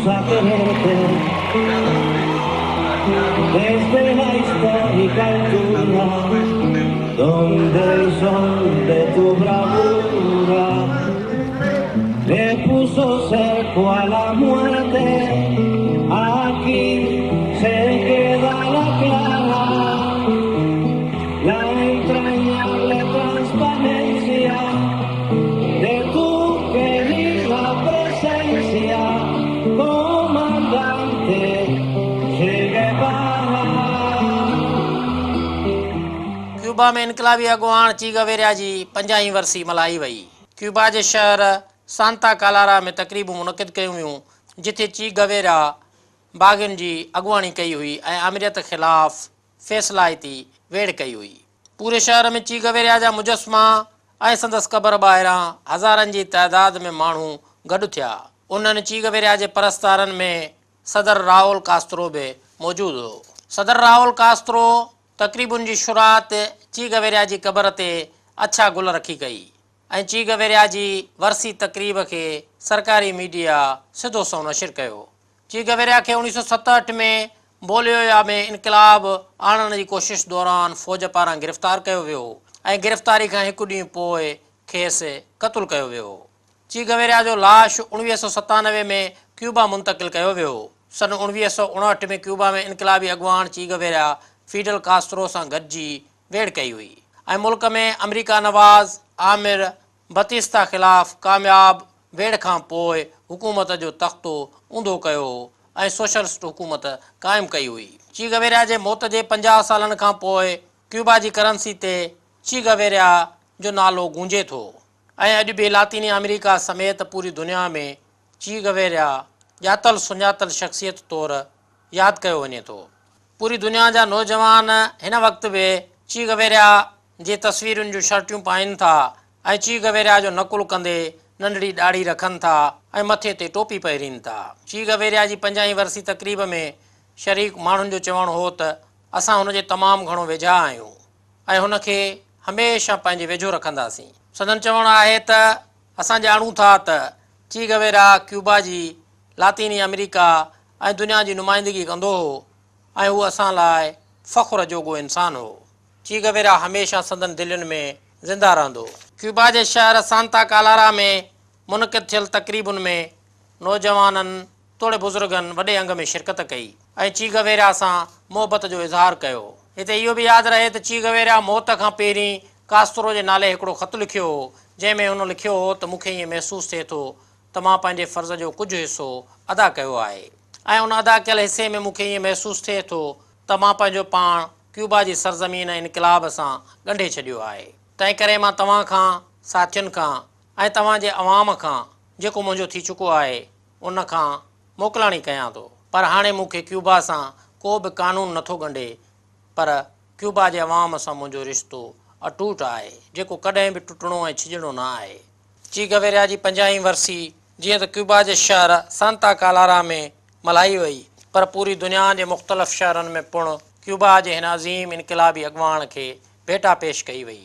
a quererte desde la histórica altura donde el sol de tu bravura le puso cerco a la muerte. Aquí se queda la clara, la entrañable transparencia de tu querida presencia, comandante Che Guevara. Cuba में इनकलाबी अगुवान ची Guevara जी 50वीं वरसी मल्हाई वई। Cuba जे शहर Santa Clara में तक़रीबूं मुनक़िद कयूं वियूं जिथे ची गवेरा बाग़ियुनि जी अॻुवाणी कई हुई ऐं अमीरियत ख़िलाफ़ फ़ैसिलाइती वेड़ कई हुई। पूरे शहर में ची गवेरा जा मुजस्मा ऐं संदसि क़बर ॿाहिरां हज़ारनि जी तइदाद में माण्हू गॾु थिया। उन्हनि ची गवेरा जे परस्तारनि में सदर राउल कास्त्रो बि मौजूदु हो। सदर राउल कास्त्रो तक़रीबुनि जी शुरूआत ची गवेरा जी क़बर ते अछा गुल रखी कई ऐं ची गवेरा जी वरसी तक़रीब खे सरकारी मीडिया सिधो सो नशिर कयो। ची गवेरा खे 1967 में बोलिविया में इनक़लाब आणण जी कोशिश दौरान फ़ौज पारां गिरफ़्तार कयो वियो ऐं गिरफ़्तारी खां हिकु ॾींहुं पोइ खेसि क़तलु कयो वियो। ची गवेरा जो लाश 1997 में क्यूबा मुंतक़िल कयो वियो। सन 1959 में क्यूबा में इनक़लाबी अॻुवान ची गवेरा फिडल कास्त्रो सां गॾिजी वेड़ कई हुई ऐं मुल्क में अमरीका नवाज़ आमिर बतिस्ता ख़िलाफ़ कामयाब वेड़ खां पोइ हुकूमत जो तख़्तो ऊंधो कयो ऐं सोशलिस्ट हुकूमत क़ाइमु कई हुई। ची गवेरा जे मौत जे 50 सालनि खां पोइ क्यूबा जी करंसी ते ची गवेरा जो नालो गूंजे थो ऐं अॼु बि लातीनी अमेरिका समेत पूरी दुनिया में ची गवेरा ॼातल सुञातल शख़्सियत तौरु यादि कयो वञे थो। पूरी दुनिया जा नौजवान हिन वक़्तु बि ची गवेरा जे तस्वीरुनि जूं शर्टियूं पाइनि था ऐं ची गवेरा जो नकुलु कंदे नंढड़ी ॾाढ़ी रखनि था ऐं मथे ते टोपी पहिरीनि था। ची गवेरा जी 50वीं वरसी तक़रीब में शरीक माण्हुनि जो चवणु हो त असां हुनजे तमामु घणो वेझा आहियूं ऐं हुनखे हमेशह पंहिंजे वेझो रखंदासीं। संदन चवणु आहे त असां ॼाणूं था त ची गवेरा क्यूबा जी लातीनी अमेरिका ऐं दुनिया जी नुमाइंदगी कंदो हो ऐं उहो असां लाइ फ़ख़्र जोॻो इंसानु हो। ची गवेरा हमेशह संदन दिलनि में ज़िंदा रहंदो। क्यूबा जे शहर सांता क्लारा में मुनक़िद थियल तक़रीबुनि में नौजवाननि तोड़े बुज़ुर्गनि वॾे अंग में शिरकत कई ऐं ची गवेरा सां मोहबत जो इज़हार कयो। हिते इहो बि यादि रहे त ची गवेरा मौत खां पहिरीं कास्त्रो जे नाले हिकिड़ो ख़तु लिखियो हो जंहिंमें हुन लिखियो हो त मूंखे ईअं महसूसु थिए थो त मां पंहिंजे फ़र्ज़ जो कुझु हिसो अदा कयो आहे ऐं उन अदा कयल हिसे में मूंखे ईअं महसूसु थिए थो त मां पंहिंजो पाण क्यूबा जी सरज़मीन इनक़लाब सां ॻंढे छॾियो आहे। तंहिं करे मां तव्हां खां साथियुनि खां ऐं तव्हांजे अवाम खां जेको मुंहिंजो थी चुको आहे उन खां मोकिलाणी कयां थो। पर हाणे मूंखे क्यूबा सां को बि कानून नथो ॻंढे पर क्यूबा जे अवाम सां मुंहिंजो रिश्तो अटूट आहे जेको कॾहिं बि टुटणो ऐं छिॼणो न आहे। ची गवेरा जी 50वीं वरसी जीअं त क्यूबा जे शहर सांता क्लारा में मल्हाई वई पर पूरी दुनिया जे मुख़्तलिफ़ शहरनि में पिणु क्यूबा जे हिन अज़ीम इनक़लाबी अॻुवान खे भेटा पेश कई वई।